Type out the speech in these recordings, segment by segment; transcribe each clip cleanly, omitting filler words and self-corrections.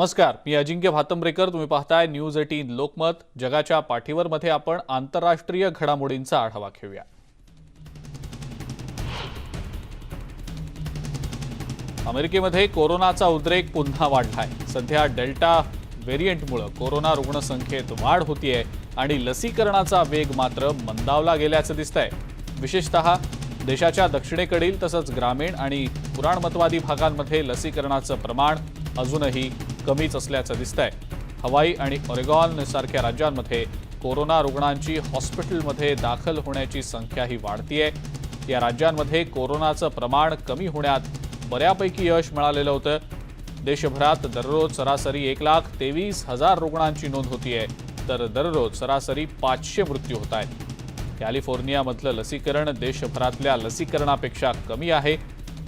नमस्कार, मी अजिंक्य भातंब्रेकर. तुम्ही पाहताय न्यूज 18 लोकमत. जगाच्या पाठीवर मध्ये आपण आंतरराष्ट्रीय घडामोडींचा आढावा घेऊया. अमेरिकेमध्ये कोरोनाचा उद्रेक पुन्हा वाढलाय. सध्या डेल्टा व्हेरिएंटमुळे कोरोना रुग्णसंख्येत वाढ होतीये आणि लसीकरणाचा वेग मात्र मंदावला गेल्याचं दिसतंय. विशेषतः देशाच्या दक्षिणेकडील तसंच ग्रामीण आणि पुराणमतवादी भागांमध्ये लसीकरणाचं प्रमाण अजूनही कमीच असल्याचं दिसतंय. हवाई आणि ऑरेगॉन सारख्या राज्यांमध्ये कोरोना रुग्णांची हॉस्पिटलमध्ये दाखल होण्याची संख्याही वाढतीये. या राज्यांमध्ये कोरोनाचं प्रमाण कमी होण्यात बऱ्यापैकी यश मिळालेलं होतं. देशभरात दररोज सरासरी 1,23,000 रुग्णांची नोंद होतीये, तर दररोज सरासरी 500 मृत्यू होत आहेत. कॅलिफोर्नियामधलं लसीकरण देशभरातल्या लसीकरणापेक्षा कमी आहे.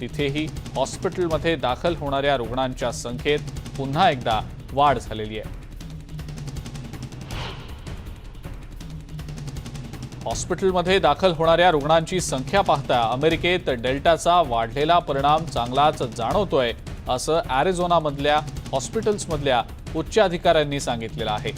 तिथेही हॉस्पिटलमध्ये दाखल होणाऱ्या रुग्णांच्या संख्येत पुन्हा एकदा वाढ झालेली आहे. हॉस्पिटलमध्ये दाखल होणाऱ्या रुग्णांची संख्या पाहता अमेरिकेत डेल्टाचा वाढलेला परिणाम चांगलाच जाणवतोय, असं अॅरिझोनामधल्या हॉस्पिटल्समधल्या उच्च अधिकाऱ्यांनी सांगितलेलं आहे.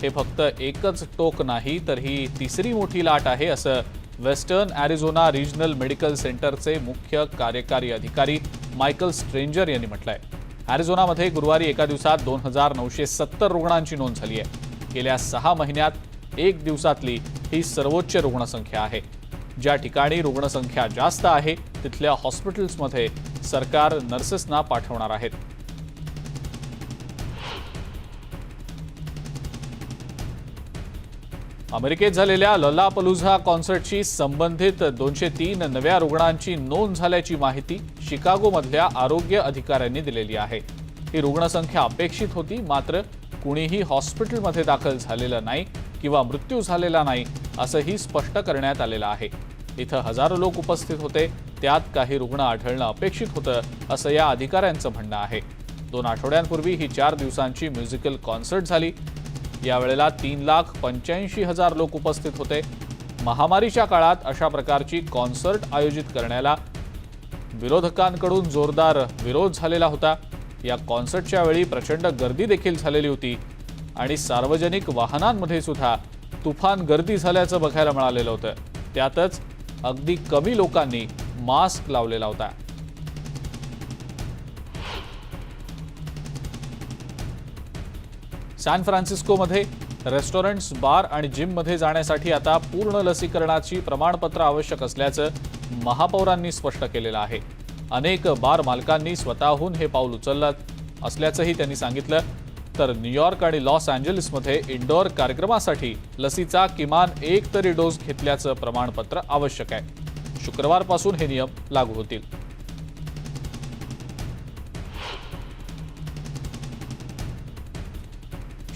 हे फक्त एकच टोक नाही, तर ही तिसरी मोठी लाट आहे, असं वेस्टर्न अॅरिझोना रिजनल मेडिकल सेंटरचे मुख्य कार्यकारी अधिकारी मायकल स्ट्रेंजर यांनी म्हटलंय. अॅरिझोनामध्ये गुरुवारी एका दिवसात 2,970 रुग्णांची नोंद झाली आहे. गेल्या 6 महिन्यात एक दिवसातली ही सर्वोच्च रुग्णसंख्या आहे. ज्या ठिकाणी रुग्णसंख्या जास्त आहे तिथल्या हॉस्पिटल्समध्ये सरकार नर्सेसना पाठवणार आहेत. अमेरिकेत झालेल्या लॉलापलुझा कॉन्सर्टशी संबंधित 203 नव्या रुग्णांची नोंद झाल्याची माहिती शिकागोमधल्या आरोग्य अधिकाऱ्यांनी दिलेली आहे. ही रुग्णसंख्या अपेक्षित होती, मात्र कुणीही हॉस्पिटलमध्ये दाखल झालेलं नाही किंवा मृत्यू झालेला नाही, असंही स्पष्ट करण्यात आलेलं आहे. इथं हजारो लोक उपस्थित होते, त्यात काही रुग्ण आढळणं अपेक्षित होतं, असं या अधिकाऱ्यांचं म्हणणं आहे. 2 आठवड्यांपूर्वी ही 4 दिवसांची म्युझिकल कॉन्सर्ट झाली. यावेळेला 3,85,000 लोक उपस्थित होते. महामारीच्या काळात अशा प्रकारची कॉन्सर्ट आयोजित करण्याला विरोधकांकडून जोरदार विरोध झालेला होता. या कॉन्सर्टच्या वेळी प्रचंड गर्दी देखील झालेली होती आणि सार्वजनिक वाहनांमध्ये सुद्धा तुफान गर्दी झाल्याचं बघायला मिळालेलं होतं. त्यातच अगदी कमी लोकांनी मास्क लावलेला होता. सॅन फ्रान्सिस्कोमध्ये रेस्टॉरंट्स, बार आणि जिममध्ये जाण्यासाठी आता पूर्ण लसीकरणाची प्रमाणपत्र आवश्यक असल्याचं महापौरांनी स्पष्ट केलेलं आहे. अनेक बार मालकांनी स्वतःहून हे पाऊल उचललं असल्याचंही त्यांनी सांगितलं. तर न्यूयॉर्क आणि लॉस एंजलिसमध्ये इंडोर कार्यक्रमासाठी लसीचा किमान 1 तरी डोस घेतल्याचं प्रमाणपत्र आवश्यक आहे. शुक्रवारपासून हे नियम लागू होतील.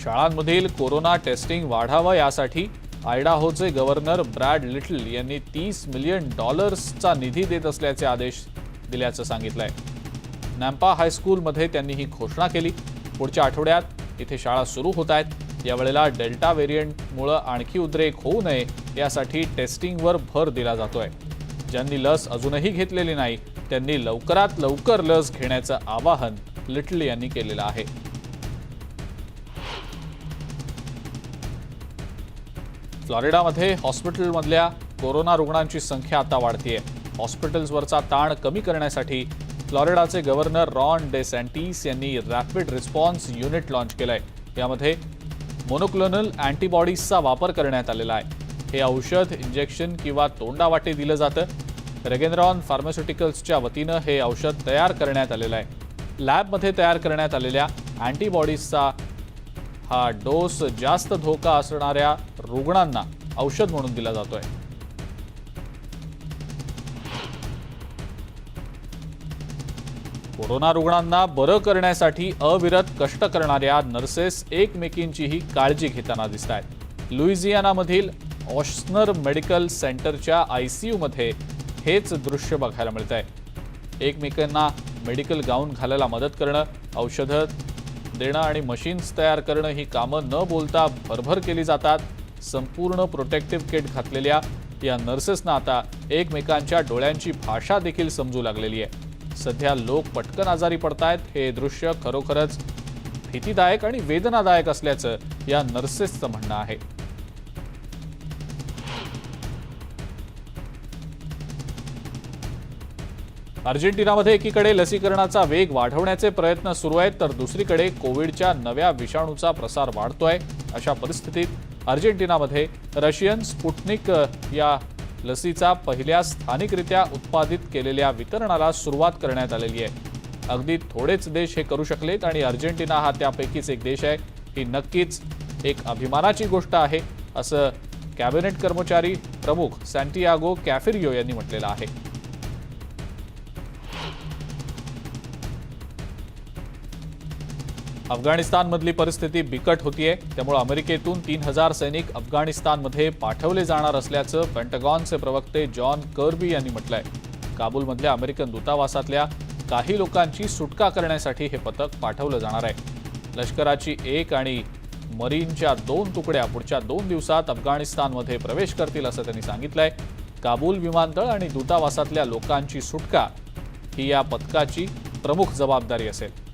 शाळांमधील कोरोना टेस्टिंग वाढावं यासाठी आयडाहोचे गव्हर्नर ब्रॅड लिटल यांनी $30 मिलियन निधी देत असल्याचे आदेश दिल्याचं सांगितलंय. नॅम्पा हायस्कूलमध्ये त्यांनी ही घोषणा केली. पुढच्या आठवड्यात इथे शाळा सुरू होत आहेत. यावेळेला डेल्टा व्हेरिएंटमुळे आणखी उद्रेक होऊ नये यासाठी टेस्टिंगवर भर दिला जातोय. ज्यांनी लस अजूनही घेतलेली नाही त्यांनी लवकरात लवकर लस घेण्याचं आवाहन लिटल यांनी केलेलं आहे. फ्लोरिडामध्ये हॉस्पिटलमधल्या कोरोना रुग्णांची संख्या आता वाढतीये. हॉस्पिटल्सवरचा ताण कमी करण्यासाठी फ्लोरिडाचे गव्हर्नर रॉन डेसँटिस यांनी रॅपिड रिस्पॉन्स युनिट लॉन्च केलंय. यामध्ये मोनोक्लोनल अँटीबॉडीजचा वापर करण्यात आलेला आहे. हे औषध इंजेक्शन किंवा तोंडावाटे दिलं जातं. रेगेनरॉन फार्मास्युटिकल्सच्या वतीनं हे औषध तयार करण्यात आलेलं आहे. लॅबमध्ये तयार करण्यात आलेल्या अँटीबॉडीजचा हा डोस जास्त धोका असणाऱ्या रुग्णांना औषध म्हणून दिला जातोय. कोरोना रुग्णांना बरं करण्यासाठी अविरत कष्ट करणाऱ्या नर्सेस एकमेकींचीही काळजी घेताना दिसत आहेत. लुइझियानामधील ऑशनर मेडिकल सेंटरच्या ICUमध्ये हेच दृश्य बघायला मिळतंय. एकमेकांना मेडिकल गाऊन घालायला मदत करणं, औषधं देणं आणि मशीन्स तयार करणं ही कामं न बोलता भरभर केली जातात. संपूर्ण प्रोटेक्टिव्ह किट घातलेल्या या नर्सेसना आता एकमेकांच्या डोळ्यांची भाषा देखील समजू लागलेली आहे. सध्या लोक पटकन आजारी पडतायत. हे दृश्य खरोखरच भीतीदायक आणि वेदनादायक असल्याचं या नर्सेसचं म्हणणं आहे. अर्जेंटिनामध्ये एकीकडे लसीकरणाचा वेग वाढवण्याचे प्रयत्न सुरू आहेत, तर दुसरीकडे कोविडच्या नव्या विषाणूचा प्रसार वाढतोय. अशा परिस्थितीत अर्जेंटिनामध्ये रशियन स्पुटनिक या लसीचा पहिल्या स्थानिकरित्या उत्पादित केलेल्या वितरणाला सुरुवात करण्यात आलेली आहे. अगदी थोडेच देश हे करू शकलेत आणि अर्जेंटिना हा त्यापैकीच एक देश आहे. ही नक्कीच एक अभिमानाची गोष्ट आहे, असं कॅबिनेट कर्मचारी प्रमुख सॅन्टियागो कॅफिरियो यांनी म्हटलेलं आहे. अफगाणिस्तानमधली परिस्थिती बिकट होतीये, त्यामुळे अमेरिकेतून 3000 सैनिक अफगाणिस्तानमध्ये पाठवले जाणार असल्याचं पेंटागॉनचे प्रवक्ते जॉन कर्बी यांनी म्हटलंय. काबूलमधल्या अमेरिकन दूतावासातल्या काही लोकांची सुटका करण्यासाठी हे पथक पाठवलं जाणार आहे. लष्कराची 1 आणि मरीनच्या 2 तुकड्या पुढच्या 2 दिवसात अफगाणिस्तानमध्ये प्रवेश करतील असं त्यांनी सांगितलंय. काबूल विमानतळ आणि दूतावासातल्या लोकांची सुटका ही या पथकाची प्रमुख जबाबदारी असेल.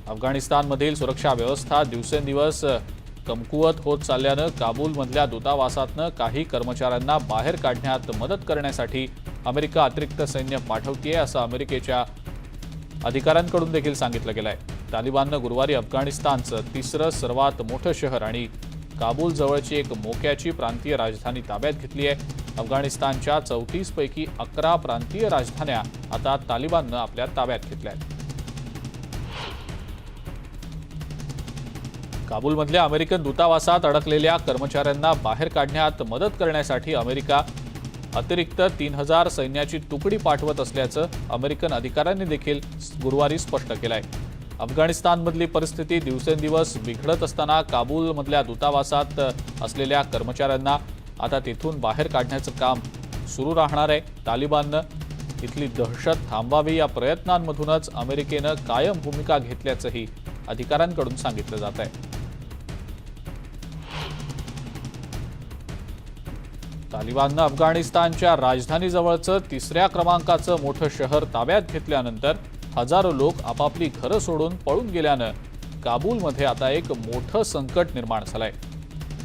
अफगाणिस्तानमधील सुरक्षा व्यवस्था दिवसेंदिवस कमकुवत होत चालल्यानं काबूलमधल्या दूतावासातनं काही कर्मचाऱ्यांना बाहेर काढण्यात मदत करण्यासाठी अमेरिका अतिरिक्त सैन्य पाठवतीये, असं अमेरिकेच्या अधिकाऱ्यांकडून देखील सांगितलं गेलंय. तालिबाननं गुरुवारी अफगाणिस्तानचं 3रं सर्वात मोठं शहर आणि काबूल जवळची एक मोक्याची प्रांतीय राजधानी ताब्यात घेतली आहे. अफगाणिस्तानच्या 34 पैकी 11 प्रांतीय राजधान्या आता तालिबाननं आपल्या ताब्यात घेतल्या आहेत. काबूलमधल्या अमेरिकन दूतावासात अडकलेल्या कर्मचाऱ्यांना बाहेर काढण्यात मदत करण्यासाठी अमेरिका अतिरिक्त 3000 सैन्याची तुकडी पाठवत असल्याचं अमेरिकन अधिकाऱ्यांनी देखील गुरुवारी स्पष्ट केलंय. अफगाणिस्तानमधली परिस्थिती दिवसेंदिवस बिघडत असताना काबूलमधल्या दूतावासात असलेल्या कर्मचाऱ्यांना आता तिथून बाहेर काढण्याचं काम सुरू राहणार आहे. तालिबाननं इथली दहशत थांबवावी या प्रयत्नांमधूनच अमेरिकेनं कायम भूमिका घेतल्याचंही अधिकाऱ्यांकडून सांगितलं जात आहे. तालिबाननं अफगाणिस्तानच्या राजधानीजवळचं 3ऱ्या क्रमांकाचं मोठं शहर ताब्यात घेतल्यानंतर हजारो लोक आपापली घरं सोडून पळून गेल्यानं काबूलमध्ये आता एक मोठं संकट निर्माण झालंय.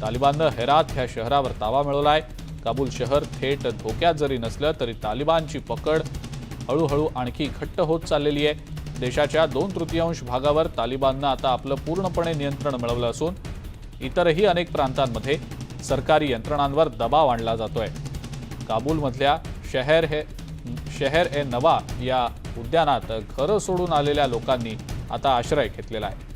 तालिबाननं हेरात ह्या शहरावर ताबा मिळवलाय. काबूल शहर थेट धोक्यात जरी नसलं तरी तालिबानची पकड हळूहळू आणखी घट्ट होत चाललेली आहे. देशाच्या 2/3 भागावर तालिबाननं आता आपलं पूर्णपणे नियंत्रण मिळवलं असून इतरही अनेक प्रांतांमध्ये सरकारी यंत्रणांवर दबाव आणला जातोय. काबूलमधल्या शहर ए नवा या उद्यानात घरं सोडून आलेल्या लोकांनी आता आश्रय घेतलेला आहे.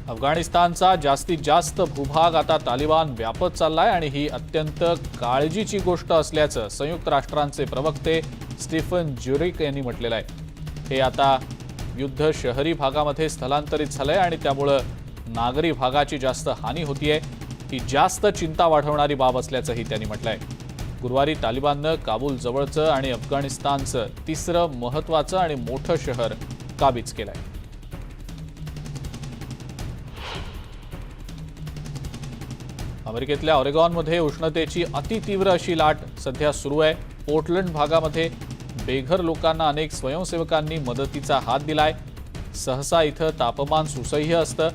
अफगाणिस्तानचा जास्तीत जास्त भूभाग आता तालिबान व्यापत चाललाय आणि ही अत्यंत काळजीची गोष्ट असल्याचं संयुक्त राष्ट्रांचे प्रवक्ते स्टीफन ज्युरिक यांनी म्हटलेलं आहे. हे आता युद्ध शहरी भागामध्ये स्थलांतरित झालंय आणि त्यामुळं नागरी भागाची जास्त हानी होतीये. ही जास्त चिंता वाढवणारी बाब असल्याचंही त्यांनी म्हटलंय. गुरुवारी तालिबाननं काबूल जवळचं आणि अफगाणिस्तानचं 3रं महत्त्वाचं आणि मोठं शहर काबीज केलंय. अमेरिकेतल्या ऑरेगॉनमध्ये उष्णतेची अतितीव्र अशी लाट सध्या सुरू आहे. पोर्टलंड भागामध्ये बेघर लोकांना अनेक स्वयंसेवकांनी मदतीचा हात दिलाय. सहसा इथं तापमान सुसह्य असतं,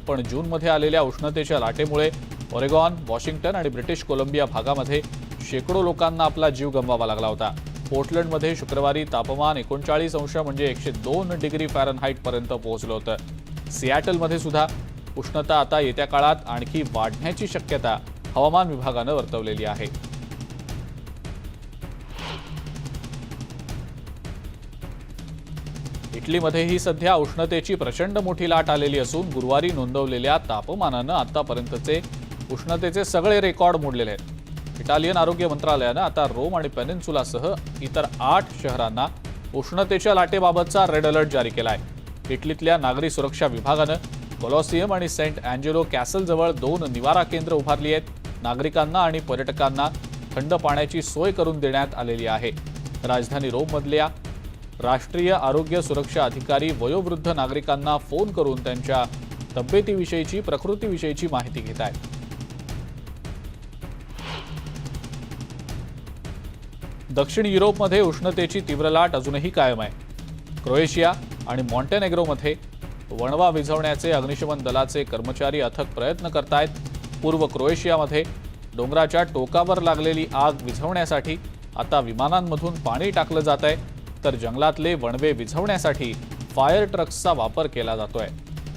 पण जूनमध्ये आलेल्या उष्णतेच्या लाटेमुळे ऑरेगॉन, वॉशिंग्टन आणि ब्रिटिश कोलंबिया भागामध्ये शेकडो लोकांना आपला जीव गमवावा लागला होता. पोर्टलंडमध्ये शुक्रवारी तापमान 39 अंश म्हणजे 102 डिग्री फॅरनहाईट पर्यंत पोहोचलं होतं. सिॲटलमध्ये सुद्धा उष्णता आता येत्या काळात आणखी वाढण्याची शक्यता हवामान विभागानं वर्तवलेली आहे. इटलीमध्येही सध्या उष्णतेची प्रचंड मोठी लाट आलेली असून गुरुवारी नोंदवलेल्या तापमानानं आतापर्यंतचे उष्णतेचे सगळे रेकॉर्ड मोडलेले आहेत. इटालियन आरोग्य मंत्रालयानं आता रोम आणि पेनिन्सुलासह इतर 8 शहरांना उष्णतेच्या लाटेबाबतचा रेड अलर्ट जारी केला आहे. इटलीतल्या नागरी सुरक्षा विभागानं कोलॉसियम आणि सेंट अँजेलो कॅसलजवळ 2 निवारा केंद्र उभारली आहेत. नागरिकांना आणि पर्यटकांना थंड पाण्याची सोय करून देण्यात आलेली आहे. राजधानी रोममधल्या राष्ट्रीय आरोग्य सुरक्षा अधिकारी वयोवृद्ध नागरिकांना फोन करून त्यांच्या तब्येतीविषयीची, प्रकृतीविषयीची माहिती घेत आहेत. दक्षिण युरोपमध्ये उष्णतेची तीव्र लाट अजूनही कायम आहे. क्रोएशिया आणि मॉन्टेनेग्रोमध्ये वणवा विझवण्याचे अग्निशमन दलाचे कर्मचारी अथक प्रयत्न करतायत. पूर्व क्रोएशियामध्ये डोंगराच्या टोकावर लागलेली आग विझवण्यासाठी आता विमानांमधून पाणी टाकलं जात आहे, तर जंगलातले वणवे विझवण्यासाठी फायर ट्रक्सचा वापर केला जातोय.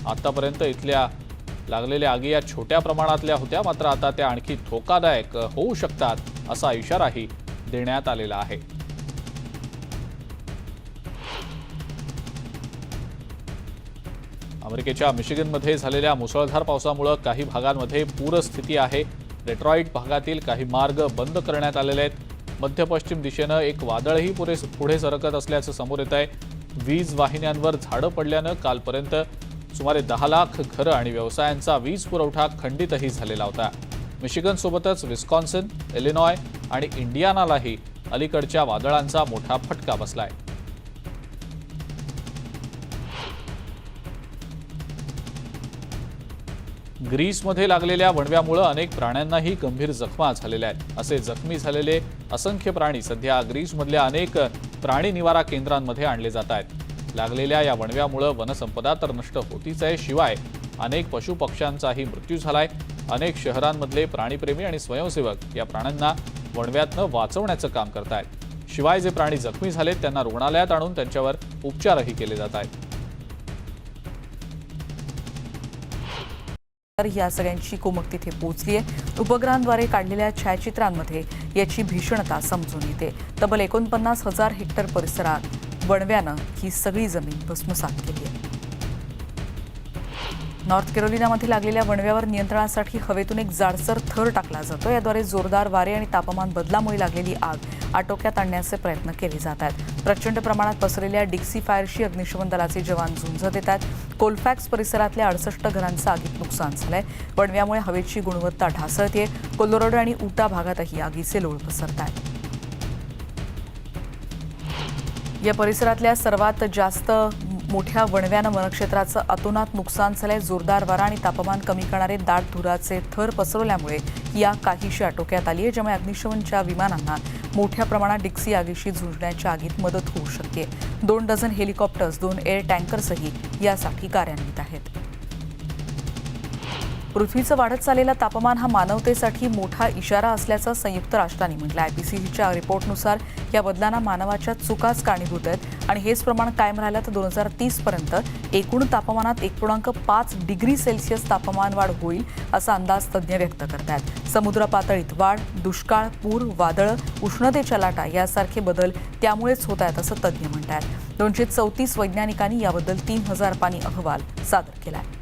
आतापर्यंत इथल्या लागलेल्या आगी या छोट्या प्रमाणातल्या होत्या, मात्र आता त्या आणखी धोकादायक होऊ शकतात असा इशाराही देण्यात आलेला आहे. अमेरिकेच्या मिशिगनमध्ये झालेल्या मुसळधार पावसामुळे काही भागांमध्ये पूरस्थिती आहे. डेट्रॉईट भागातील काही मार्ग बंद करण्यात आलेले आहेत. मध्य पश्चिम दिशेनं एक वादळही पुढे सरकत असल्याचं समोर येत आहे. वीज वाहिन्यांवर झाडं पडल्यानं कालपर्यंत सुमारे 10 लाख घरं आणि व्यवसायांचा वीज पुरवठा खंडितही झालेला होता. मिशिगनसोबतच विस्कॉन्सिन, इलिनॉय आणि इंडियानालाही अलीकडच्या वादळांचा मोठा फटका बसलाय. ग्रीसमध्ये लागलेल्या वणव्यामुळे अनेक प्राण्यांनाही गंभीर जखमा झालेल्या आहेत. असे जखमी झालेले असंख्य प्राणी सध्या ग्रीसमधल्या अनेक प्राणी निवारा केंद्रांमध्ये आणले जात आहेत. लागलेल्या या वणव्यामुळे वनसंपदा तर नष्ट होतीच आहे, शिवाय अनेक पशुपक्ष्यांचाही मृत्यू झालाय. अनेक शहरांमधले प्राणीप्रेमी आणि स्वयंसेवक या प्राण्यांना वणव्यातनं वाचवण्याचं काम करतायत. शिवाय जे प्राणी जखमी झालेत त्यांना रुग्णालयात आणून त्यांच्यावर उपचारही केले जात आहेत. तर या सगळ्यांची कुमक तिथे पोहोचली आहे. उपग्रहांद्वारे काढलेल्या छायाचित्रांमध्ये याची भीषणता समजून येते. तब्बल 49,000 हेक्टर परिसरात वणव्यानं ही सगळी जमीन भस्मसात केली आहे. नॉर्थ कॅरोलिनामध्ये लागलेल्या वणव्यावर नियंत्रणासाठी हवेतून एक जाडसर थर टाकला जातो. याद्वारे जोरदार वारे आणि तापमान बदलामुळे लागलेली आग आटोक्यात आणण्याचे प्रयत्न केले जात आहेत. प्रचंड प्रमाणात पसरलेल्या डिक्सी फायरशी अग्निशमन दलाचे जवान झुंज देत आहेत. कोलफॅक्स परिसरातल्या 68 घरांचं आगीत नुकसान झालंय. वणव्यामुळे हवेची गुणवत्ता ढासळते. कोलोराडो आणि उटा भागातही आगीचे लोळ पसरत आहेत. या परिसरातल्या सर्वात जास्त मोठ्या वणव्यानं वनक्षेत्राचं अतोनात नुकसान झालंय. जोरदार वारा आणि तापमान कमी करणारे दाट धुराचे थर पसरवल्यामुळे या काहीशी आटोक्यात आली आहे, ज्यामुळे अग्निशमनच्या विमानांना मोठ्या प्रमाणात डिक्सी आगीशी झुंजण्याच्या आगीत मदत होऊ शकते. 2 डझन हेलिकॉप्टर्स, 2 एअर टँकर्सही यासाठी कार्यान्वित आहेत. पृथ्वीचं वाढत चाललेलं तापमान हा मानवतेसाठी मोठा इशारा असल्याचं संयुक्त राष्ट्रांनी म्हटलं आहे. IPCCच्या रिपोर्टनुसार या बदलांना मानवाच्या चुकाच कारणीभूत आहेत आणि हेच प्रमाण कायम राहिलं तर 2030 पर्यंत एकूण तापमानात 1.5 डिग्री सेल्सिअस तापमान वाढ होईल असा अंदाज तज्ज्ञ व्यक्त करतात. समुद्र पातळीत वाढ, दुष्काळ, पूर, वादळं, उष्णतेच्या लाटा यासारखे बदल त्यामुळेच होत आहेत असं तज्ज्ञ म्हणतात. 234 वैज्ञानिकांनी याबद्दल 3000 पानी अहवाल सादर केला आहे.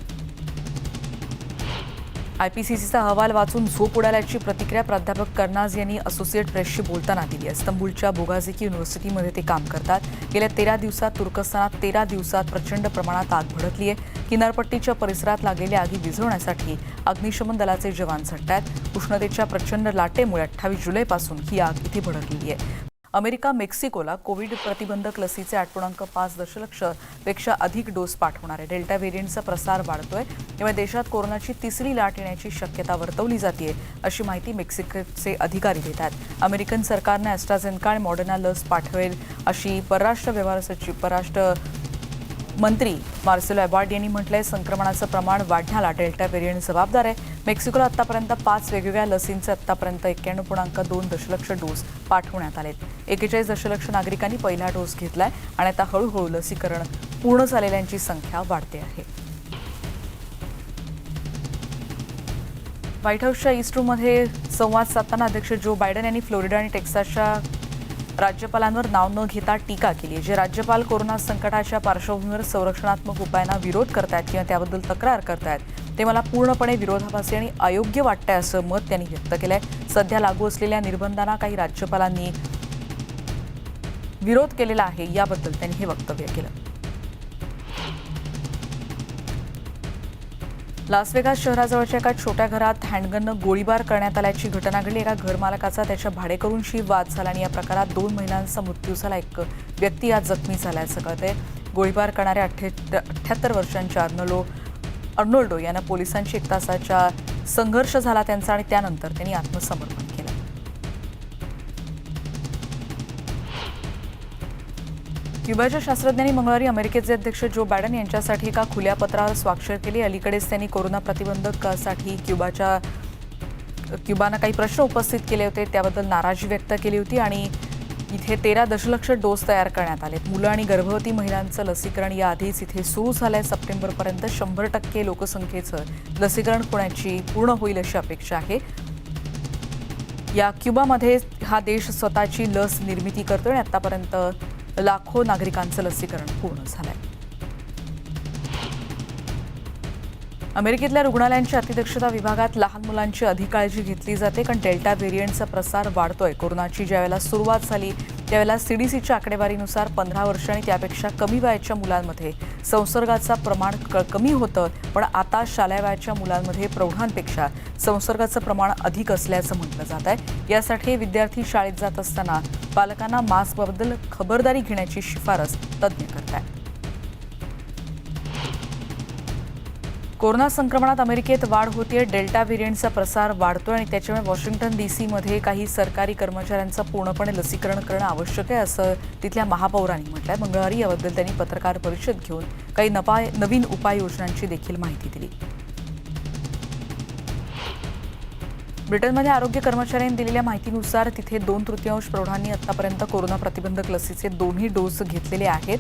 IPCCचा अहवाल वाचून झोप उडाल्याची प्रतिक्रिया प्राध्यापक कर्नाज यांनी असोसिएट प्रेसशी बोलताना दिली. इस्तंबूलच्या बोगाझिकी युनिव्हर्सिटीमध्ये ते काम करतात. गेल्या 13 दिवसात तुर्कस्तानात 13 दिवसात प्रचंड प्रमाणात आग भडकली आहे. किनारपट्टीच्या परिसरात लागलेल्या आगी विझवण्यासाठी अग्निशमन दलाचे जवान झटतायत. उष्णतेच्या प्रचंड लाटेमुळे 28 जुलैपासून ही आग इथे भडकलेली आहे. अमेरिका मेक्सिकोला कोविड प्रतिबंधक लसीचे 8.5 दशलक्ष पेक्षा अधिक डोस पाठवणार आहे. डेल्टा व्हेरियंटचा प्रसार वाढतोय, त्यामुळे देशात कोरोनाची तिसरी लाट येण्याची शक्यता वर्तवली जाते अशी माहिती मेक्सिकोचे अधिकारी देत आहेत. अमेरिकन सरकारने ॲस्ट्राझेनेका आणि मॉडर्ना लस पाठवेल अशी परराष्ट्र मंत्री मार्सेलो एबार्ड यांनी म्हटलंय. संक्रमणाचं प्रमाण वाढण्याला डेल्टा व्हेरियंट जबाबदार आहे. मेक्सिकोला आतापर्यंत 5 वेगवेगळ्या लसींचे आतापर्यंत 91.2 दशलक्ष डोस पाठवण्यात आलेत. 41 दशलक्ष नागरिकांनी पहिला डोस घेतलाय आणि आता हळूहळू लसीकरण पूर्ण झालेल्यांची संख्या वाढते आहे. व्हाईट हाऊसच्या ईस्ट रूममध्ये संवाद साधताना अध्यक्ष जो बायडन यांनी फ्लोरिडा आणि टेक्सासच्या राज्यपालांवर नाव न घेता टीका केली. जे राज्यपाल कोरोना संकटाच्या पार्श्वभूमीवर संरक्षणात्मक उपायांना विरोध करतायत किंवा त्याबद्दल तक्रार करतायत ते मला पूर्णपणे विरोधाभासी आणि अयोग्य वाटतंय असं मत त्यांनी व्यक्त केलंय. सध्या लागू असलेल्या निर्बंधांना काही राज्यपालांनी विरोध केलेला आहे, याबद्दल त्यांनी हे वक्तव्य केलं. लास वेगास शहराजवळच्या एका छोट्या घरात हँडगननं गोळीबार करण्यात आल्याची घटना घडली. एका घरमालकाचा त्याच्या भाडेकरूंशी वाद झाला आणि या प्रकारात 2 महिलांचा मृत्यू झाला. एक व्यक्ती आज जखमी झाल्याचं कळतंय. गोळीबार करणाऱ्या 78 वर्षांच्या अर्नोल्डो यांना पोलिसांशी 1 तासाचा संघर्ष झाला त्यांचा आणि त्यानंतर त्यांनी आत्मसमर्पण केलं. क्युबाच्या शास्त्रज्ञांनी मंगळवारी अमेरिकेचे अध्यक्ष जो बायडन यांच्यासाठी एका खुल्या पत्रावर स्वाक्षर केली. अलीकडेच त्यांनी कोरोना प्रतिबंधकासाठी क्युबानं काही प्रश्न उपस्थित केले होते, त्याबद्दल नाराजी व्यक्त केली होती आणि इथे 13 दशलक्ष डोस तयार करण्यात आलेत. मुलं आणि गर्भवती महिलांचं लसीकरण याआधीच इथे सुरू झालंय. सप्टेंबरपर्यंत 100% लोकसंख्येचं लसीकरण पूर्ण होईल अशी अपेक्षा आहे. या क्युबामध्ये हा देश स्वतःची लस निर्मिती करतोय आणि आतापर्यंत लाखो नागरिकांचं लसीकरण पूर्ण झालंय. अमेरिकेतल्या रुग्णालयांच्या अतिदक्षता विभागात लहान मुलांची अधिक काळजी घेतली जाते, कारण डेल्टा व्हेरियंटचा प्रसार वाढतोय. कोरोनाची ज्यावेळेला सुरुवात झाली त्यावेळेला सीडीसीच्या आकडेवारीनुसार 15 वर्ष आणि त्यापेक्षा कमी वयाच्या मुलांमध्ये संसर्गाचं प्रमाण कमी होतं, पण आता शालेय वयाच्या मुलांमध्ये प्रौढांपेक्षा संसर्गाचं प्रमाण अधिक असल्याचं म्हटलं जात आहे. यासाठी विद्यार्थी शाळेत जात असताना पालकांना मास्कबद्दल खबरदारी घेण्याची शिफारस तज्ज्ञ करत आहेत. कोरोना संक्रमणात अमेरिकेत वाढ होतीये. डेल्टा व्हेरियंटचा प्रसार वाढतोय आणि त्याच्यामुळे वॉशिंग्टन डीसीमध्ये काही सरकारी कर्मचाऱ्यांचं पूर्णपणे लसीकरण करणं आवश्यक आहे, असं तिथल्या महापौरांनी म्हटलंय. मंगळवारी याबद्दल त्यांनी पत्रकार परिषद घेऊन काही नवीन उपाययोजनांची देखील माहिती दिली. ब्रिटनमध्ये आरोग्य कर्मचाऱ्यांनी दिलेल्या माहितीनुसार तिथे 2/3 प्रौढांनी आतापर्यंत कोरोना प्रतिबंधक लसीचे 2ही डोस घेतलेले आहेत.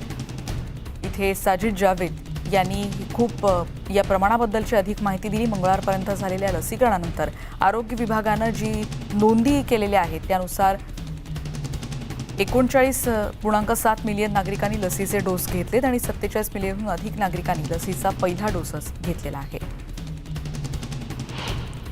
इथे साजिद जावेद यांनी खूप या प्रमाणाबद्दलची अधिक माहिती दिली. मंगळवारपर्यंत झालेल्या लसीकरणानंतर आरोग्य विभागानं जी नोंदी केलेल्या आहेत त्यानुसार 39.7 मिलियन नागरिकांनी लसीचे डोस घेतलेत आणि 47 मिलियनहून अधिक नागरिकांनी लसीचा पहिला डोसच घेतलेला आहे.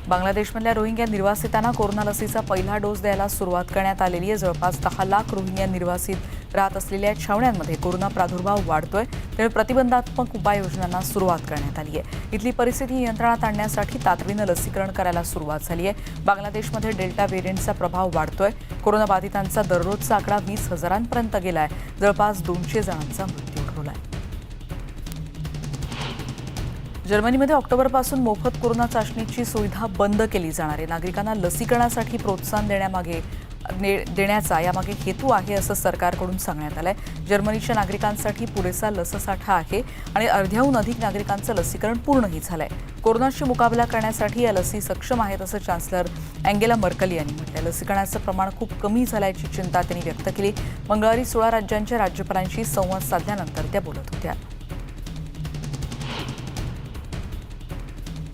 बांगलादेशमधल्या रोहिंग्या निर्वासितांना कोरोना लसीचा पहिला डोस द्यायला सुरुवात करण्यात आलेली आहे. जवळपास 10 लाख रोहिंग्या निर्वासित राहत असलेल्या छावण्यांमध्ये कोरोना प्रादुर्भाव वाढतोय, त्यामुळे प्रतिबंधात्मक उपाययोजनांना सुरुवात करण्यात आली आहे. इथली परिस्थिती नियंत्रणात आणण्यासाठी तातडीनं लसीकरण करायला सुरुवात झाली आहे. बांगलादेशमध्ये डेल्टा व्हेरियंटचा प्रभाव वाढतोय. कोरोनाबाधितांचा दररोजचा आकडा 20,000पर्यंत गेलाय. जवळपास 200 जणांचा मृत्यू ओढवलाय. जर्मनीमध्ये ऑक्टोबरपासून मोफत कोरोना चाचणीची सुविधा बंद केली जाणार आहे. नागरिकांना लसीकरणासाठी प्रोत्साहन देण्याचा यामागे हेतू आहे असं सरकारकडून सांगण्यात आलंय. जर्मनीच्या नागरिकांसाठी पुरेसा लससाठा आहे आणि अर्ध्याहून अधिक नागरिकांचं लसीकरण पूर्णही झालंय. कोरोनाशी मुकाबला करण्यासाठी या लसी सक्षम आहेत असं चान्सलर अँगेला मर्कल यांनी म्हटलंय. लसीकरणाचं प्रमाण खूप कमी झाल्याची चिंता त्यांनी व्यक्त केली. मंगळवारी 16 राज्यांच्या राज्यपालांशी संवाद साधल्यानंतर त्या बोलत होत्या.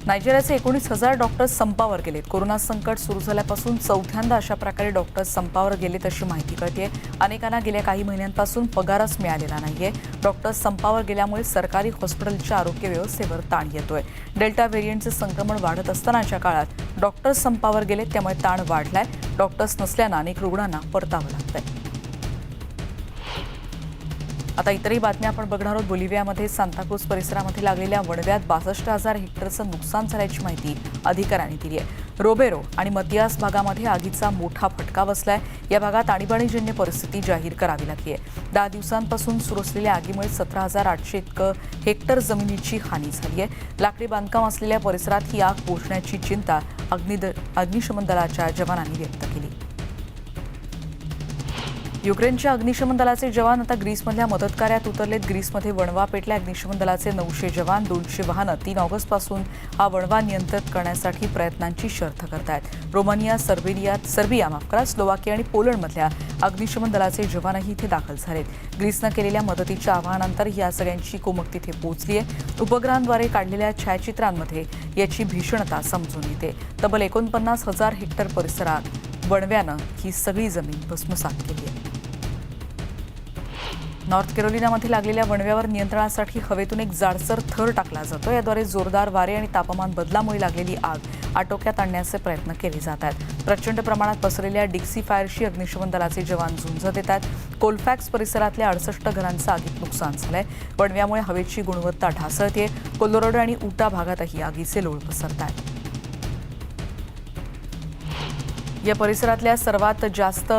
नायजेरियाचे 19,000 डॉक्टर्स संपावर गेलेत. कोरोना संकट सुरू झाल्यापासून चौथ्यांदा अशा प्रकारे डॉक्टर्स संपावर गेलेत अशी माहिती कळतेय. अनेकांना गेल्या काही महिन्यांपासून पगारच मिळालेला नाहीये. डॉक्टर्स संपावर गेल्यामुळे सरकारी हॉस्पिटलच्या आरोग्य व्यवस्थेवर ताण येतोय. डेल्टा व्हेरियंटचं संक्रमण वाढत असतानाच्या काळात डॉक्टर्स संपावर गेलेत, त्यामुळे ताण वाढलाय. डॉक्टर्स नसल्यानं अनेक रुग्णांना परतावं लागतंय. आता इतरही बातम्या आपण बघणार आहोत. बोलिव्हियामध्ये सांताक्रूज परिसरामध्ये लागलेल्या वणव्यात 62,000 हेक्टरचं नुकसान झाल्याची माहिती अधिकाऱ्यांनी दिली आहे. रोबेरो आणि मतियास भागामध्ये आगीचा मोठा फटका बसलाय. या भागात आणीबाणीजन्य परिस्थिती जाहीर करावी लागली आहे. 10 दिवसांपासून सुरू असलेल्या आगीमुळे 17,800 इतकं हेक्टर जमिनीची हानी झाली आहे. लाकडी बांधकाम असलेल्या परिसरात ही आग पोहोचण्याची चिंता अग्निशमन दलाच्या जवानांनी व्यक्त केली. युक्रेनच्या अग्निशमन दलाचे जवान आता ग्रीसमधल्या मदतकार्यात उतरलेत. ग्रीसमध्ये वणवा पेटल्या. अग्निशमन दलाचे 900 जवान, 200 वाहनं 3 ऑगस्टपासून हा वणवा नियंत्रित करण्यासाठी प्रयत्नांची शर्थ करतायत. रोमानिया, सर्बिया, स्लोवाकिया आणि पोलंडमधल्या अग्निशमन दलाचे जवानही इथे दाखल झालेत. ग्रीसनं केलेल्या मदतीच्या आवाहनानंतर या सगळ्यांची कुमक तिथे पोहोचली आहे. उपग्रहांद्वारे काढलेल्या छायाचित्रांमध्ये याची भीषणता समजून येते. तब्बल 49,000 हेक्टर परिसरात वणव्यानं ही सगळी जमीन भस्मसात केली आहे. नॉर्थ कॅरोलिनामध्ये लागलेल्या वणव्यावर नियंत्रणासाठी हवेतून एक जाडसर थर टाकला जातो. याद्वारे जोरदार वारे आणि तापमान बदलामुळे लागलेली आग आटोक्यात आणण्याचे प्रयत्न केले जात आहेत. प्रचंड प्रमाणात पसरलेल्या डिक्सी फायरशी अग्निशमन दलाचे जवान झुंज देत आहेत. कोलफॅक्स परिसरातल्या 68 घरांचं आगीत नुकसान झालंय. वणव्यामुळे हवेची गुणवत्ता ढासळते. कोलोराडो आणि उटा भागातही आगीचे लोळ पसरत आहेत. या परिसरातल्या सर्वात जास्त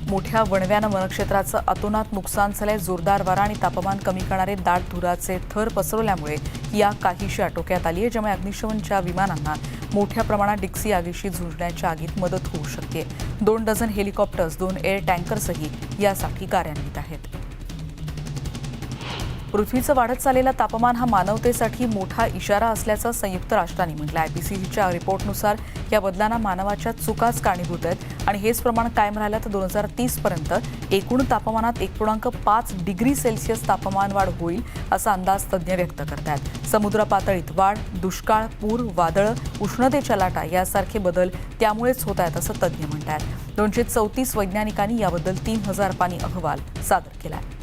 मोठ्या वणव्यानं वनक्षेत्राचं अतोनात नुकसान झालंय. जोरदार वारा आणि तापमान कमी करणारे दाट धुराचे थर पसरवल्यामुळे ही आग काहीशी आटोक्यात आली आहे, ज्यामुळे अग्निशमनच्या विमानांना मोठ्या प्रमाणात डिक्सी आगीशी झुंजण्याच्या आगीत मदत होऊ शकते. 2 डझन हेलिकॉप्टर्स, 2 एअर टँकर्सही यासाठी कार्यान्वित आहेत. पृथ्वीचं वाढत चाललेलं तापमान हा मानवतेसाठी मोठा इशारा असल्याचं संयुक्त राष्ट्रांनी म्हटलं आहे. IPCCच्या रिपोर्टनुसार या बदलांना मानवाच्या चुकाच कारणीभूत आहेत आणि हेच प्रमाण कायम राहिलं तर 2030 पर्यंत एकूण तापमानात 1.5 डिग्री सेल्सिअस तापमान वाढ होईल असा अंदाज तज्ज्ञ व्यक्त करतात. समुद्र पातळीत वाढ, दुष्काळ, पूर, वादळं, उष्णतेच्या लाटा यासारखे बदल त्यामुळेच होत आहेत असं तज्ज्ञ म्हणतात. 234 वैज्ञानिकांनी याबद्दल 3000 पानी अहवाल सादर केला आहे.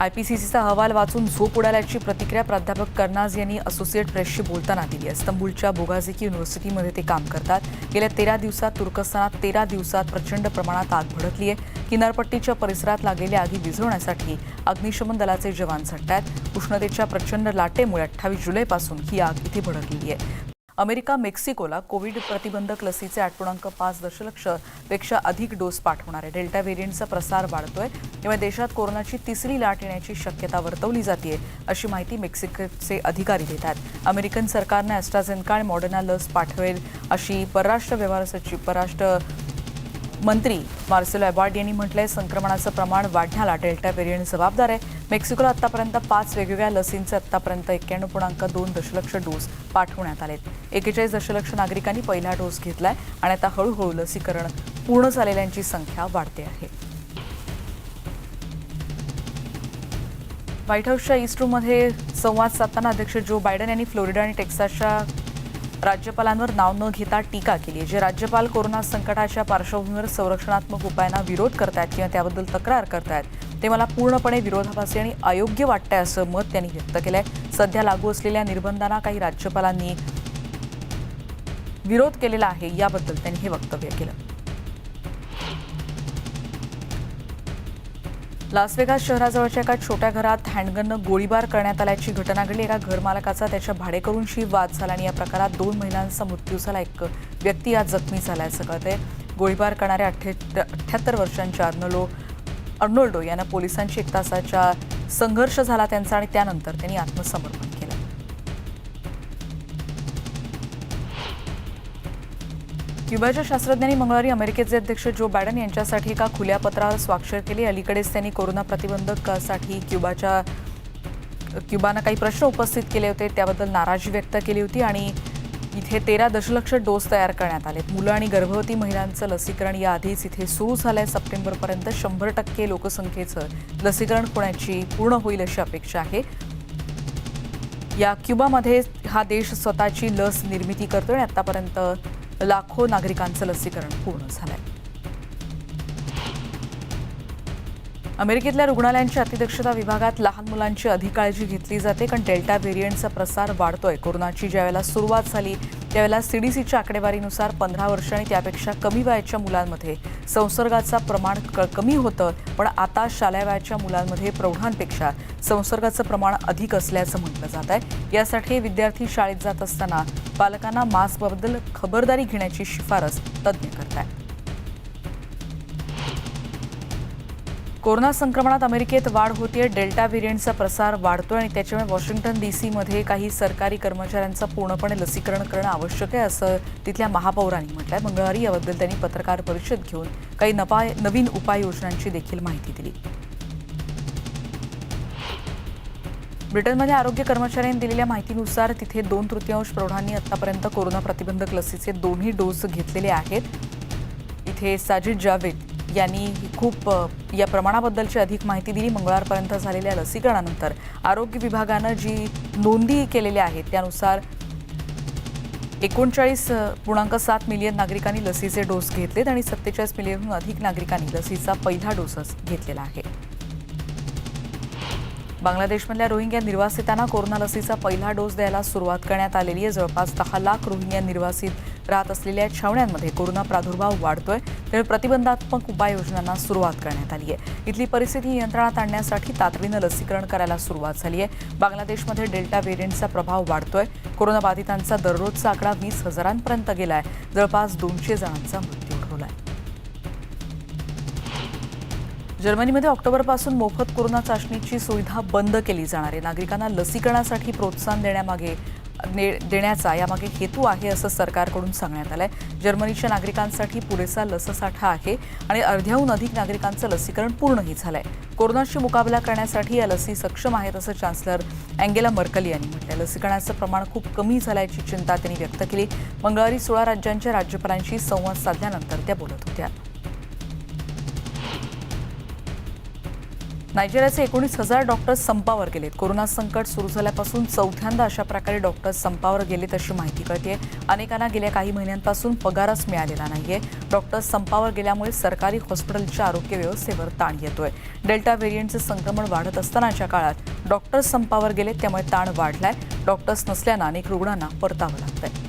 IPCCचा अहवाल वाचून झोप उडाल्याची प्रतिक्रिया प्राध्यापक कर्नाज यांनी असोसिएट प्रेसशी बोलताना दिली आहे. इस्तंबूलच्या बोगाझिकी युनिव्हर्सिटीमध्ये ते काम करतात. गेल्या 13 दिवसात तुर्कस्तानात 13 दिवसात प्रचंड प्रमाणात आग भडकली आहे. किनारपट्टीच्या परिसरात लागलेल्या आगी विझवण्यासाठी अग्निशमन दलाचे जवान झटतात. उष्णतेच्या प्रचंड लाटेमुळे 28 जुलैपासून ही आग इथे भडकलेली आहे. अमेरिका मेक्सिकोला कोविड प्रतिबंधक लसीचे 8.5 दशलक्ष पेक्षा अधिक डोस पाठवणार आहे. डेल्टा व्हेरियंटचा प्रसार वाढतोय, त्यामुळे देशात कोरोनाची तिसरी लाट येण्याची शक्यता वर्तवली जाते अशी माहिती मेक्सिकोचे अधिकारी देतात. अमेरिकन सरकारने ॲस्ट्राझेनेका आणि मॉडर्ना लस पाठवेल अशी परराष्ट्र मंत्री मार्सेलो एबार्ड यांनी म्हटलंय. संक्रमणाचं प्रमाण वाढण्याला डेल्टा व्हेरियंट जबाबदार आहे. मेक्सिकोला आतापर्यंत 5 वेगवेगळ्या लसींचे आतापर्यंत 91.2 दशलक्ष डोस पाठवण्यात आलेत. 41 दशलक्ष नागरिकांनी पहिला डोस घेतलाय आणि आता हळूहळू लसीकरण पूर्ण झालेल्यांची संख्या वाढते आहे. व्हाईट हाऊसच्या ईस्ट रूममध्ये संवाद साधताना अध्यक्ष जो बायडन यांनी फ्लोरिडा आणि टेक्सासच्या राज्यपालांवर नाव न घेता टीका केली आहे. जे राज्यपाल कोरोना संकटाच्या पार्श्वभूमीवर संरक्षणात्मक उपायांना विरोध करतायत किंवा त्याबद्दल तक्रार करतायत ते मला पूर्णपणे विरोधाभासी आणि अयोग्य वाटतंय असं मत त्यांनी व्यक्त केलंय. सध्या लागू असलेल्या निर्बंधांना काही राज्यपालांनी विरोध केलेला आहे याबद्दल त्यांनी हे वक्तव्य केलं. लास वेगास शहराजवळच्या एका छोट्या घरात हँडगननं गोळीबार करण्यात आल्याची घटना घडली. एका घरमालकाचा त्याच्या भाडेकरूंशी वाद झाला आणि या प्रकारात 2 महिलांचा मृत्यू झाला. एक व्यक्ती आज जखमी झाल्याचं कळतंय. गोळीबार करणाऱ्या 78 वर्षांच्या अर्नोल्डो यांना पोलिसांशी 1 तासाचा संघर्ष झाला त्यांचा आणि त्यानंतर त्यांनी आत्मसमर्पण केलं. क्युबाच्या शास्त्रज्ञांनी मंगळवारी अमेरिकेचे अध्यक्ष जो बायडन यांच्यासाठी एका खुल्या पत्रावर स्वाक्षर केली. अलीकडेच त्यांनी कोरोना प्रतिबंधकासाठी क्युबानं काही प्रश्न उपस्थित केले होते त्याबद्दल नाराजी व्यक्त केली होती आणि इथे 13 दशलक्ष डोस तयार करण्यात आलेत. मुलं आणि गर्भवती महिलांचं लसीकरण याआधीच इथे सुरू झालंय. सप्टेंबरपर्यंत 100% लोकसंख्येचं लसीकरण पूर्ण होईल अशी अपेक्षा आहे. या क्युबामध्ये हा देश स्वतःची लस निर्मिती करतोय आणि आतापर्यंत लाखो नागरिकांचं लसीकरण पूर्ण झालंय. अमेरिकेतल्या रुग्णालयांच्या अतिदक्षता विभागात लहान मुलांची अधिक काळजी घेतली जाते कारण डेल्टा व्हेरियंटचा प्रसार वाढतोय. कोरोनाची ज्यावेळेला सुरुवात झाली त्यावेळेला CDCच्या आकडेवारीनुसार 15 वर्ष आणि त्यापेक्षा कमी वयाच्या मुलांमध्ये संसर्गाचं प्रमाण कमी होतं, पण आता शालेय वयाच्या मुलांमध्ये प्रौढांपेक्षा संसर्गाचं प्रमाण अधिक असल्याचं म्हटलं जात आहे. यासाठी विद्यार्थी शाळेत जात असताना पालकांना मास्कबद्दल खबरदारी घेण्याची शिफारस तज्ज्ञ करतात. कोरोना संक्रमणात अमेरिकेत वाढ होतीये. डेल्टा व्हेरियंटचा प्रसार वाढतोय आणि त्याच्यामुळे वॉशिंग्टन DC मध्ये काही सरकारी कर्मचाऱ्यांचं पूर्णपणे लसीकरण करणं आवश्यक आहे असं तिथल्या महापौरांनी म्हटलंय. मंगळवारी याबद्दल त्यांनी पत्रकार परिषद घेऊन काही नवीन उपाययोजनांची देखील माहिती दिली. ब्रिटनमध्ये आरोग्य कर्मचाऱ्यांनी दिलेल्या माहितीनुसार तिथे 2/3 प्रौढांनी आतापर्यंत कोरोना प्रतिबंधक लसीचे 2ही डोस घेतलेले आहेत. इथे साजिद जावेद यांनी खूप या प्रमाणाबद्दलची अधिक माहिती दिली. मंगळवारपर्यंत झालेल्या लसीकरणानंतर आरोग्य विभागानं जी नोंदी केलेल्या आहेत त्यानुसार 39.7 मिलियन नागरिकांनी लसीचे डोस घेतलेत आणि 47 मिलियनहून अधिक नागरिकांनी लसीचा पहिला डोसच घेतलेला आहे. बांगलादेशमधल्या रोहिंग्या निर्वासितांना कोरोना लसीचा पहिला डोस द्यायला सुरुवात करण्यात आलेली आहे. जवळपास 10 लाख रोहिंग्या निर्वासित राहत असलेल्या छावण्यांमध्ये कोरोना प्रादुर्भाव वाढतोय, त्यामुळे प्रतिबंधात्मक उपाययोजनांना सुरुवात करण्यात आली आहे. इथली परिस्थिती नियंत्रणात आणण्यासाठी तातडीनं लसीकरण करायला सुरुवात झाली आहे. बांगलादेशमध्ये डेल्टा व्हेरियंटचा प्रभाव वाढतोय. कोरोनाबाधितांचा दररोजचा आकडा 20,000पर्यंत गेलाय. जवळपास 200 जणांचा मृत्यू ओढवलाय. जर्मनीमध्ये ऑक्टोबरपासून मोफत कोरोना चाचणीची सुविधा बंद केली जाणार आहे. नागरिकांना लसीकरणासाठी प्रोत्साहन देण्यामागे देण्याचा यामागे हेतू आहे असं सरकारकडून सांगण्यात आलंय. जर्मनीच्या नागरिकांसाठी पुरेसा लससाठा आहे आणि अर्ध्याहून अधिक नागरिकांचं लसीकरण पूर्णही झालंय. कोरोनाशी मुकाबला करण्यासाठी या लसी सक्षम आहेत असं चान्सलर अँगेला मर्कल यांनी म्हटलं. लसीकरणाचं प्रमाण खूप कमी झाल्याची चिंता त्यांनी व्यक्त केली. मंगळवारी 16 राज्यांच्या राज्यपालांशी संवाद साधल्यानंतर त्या बोलत होत्या. नायजेरियाचे 19,000 डॉक्टर्स संपावर गेलेत. कोरोना संकट सुरू झाल्यापासून चौथ्यांदा अशा प्रकारे डॉक्टर्स संपावर गेलेत अशी माहिती कळतेय. अनेकांना गेल्या काही महिन्यांपासून पगारच मिळालेला नाहीये. डॉक्टर्स संपावर गेल्यामुळे सरकारी हॉस्पिटलच्या आरोग्य व्यवस्थेवर ताण येतोय. डेल्टा व्हेरियंटचे संक्रमण वाढत असतानाच्या काळात डॉक्टर्स संपावर गेलेत, त्यामुळे ताण वाढलाय. डॉक्टर्स नसल्यानं अनेक रुग्णांना परतावं लागतंय.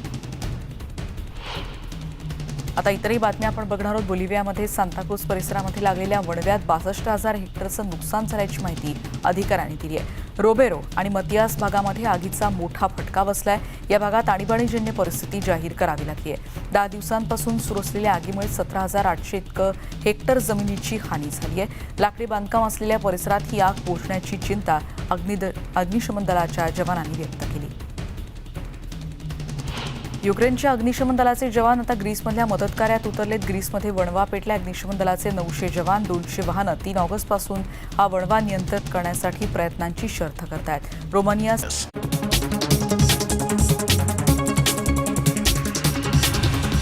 आता इतरही बातम्या आपण बघणार आहोत. बोलिव्हियामध्ये सांताक्रूज परिसरामध्ये लागलेल्या वणव्यात 62,000 हेक्टरचं नुकसान झाल्याची माहिती अधिकाऱ्यांनी दिली आहे. रोबेरो आणि मतियास भागामध्ये आगीचा मोठा फटका बसलाय. या भागात आणीबाणीजन्य परिस्थिती जाहीर करावी लागली आहे. 10 दिवसांपासून सुरू असलेल्या आगीमुळे 17,800 इतकं हेक्टर जमिनीची हानी झाली आहे. लाकडी बांधकाम असलेल्या परिसरात ही आग पोहोचण्याची चिंता अग्निशमन दलाच्या जवानांनी व्यक्त केली. युक्रेनच्या अग्निशमन दलाचे जवान आता ग्रीसमधल्या मदतकार्यात उतरलेत. ग्रीसमध्ये वणवा पेटल्या. अग्निशमन दलाचे 900 जवान, 200 वाहनं 3 ऑगस्टपासून हा वणवा नियंत्रित करण्यासाठी प्रयत्नांची शर्थ करतायत. रोमानिया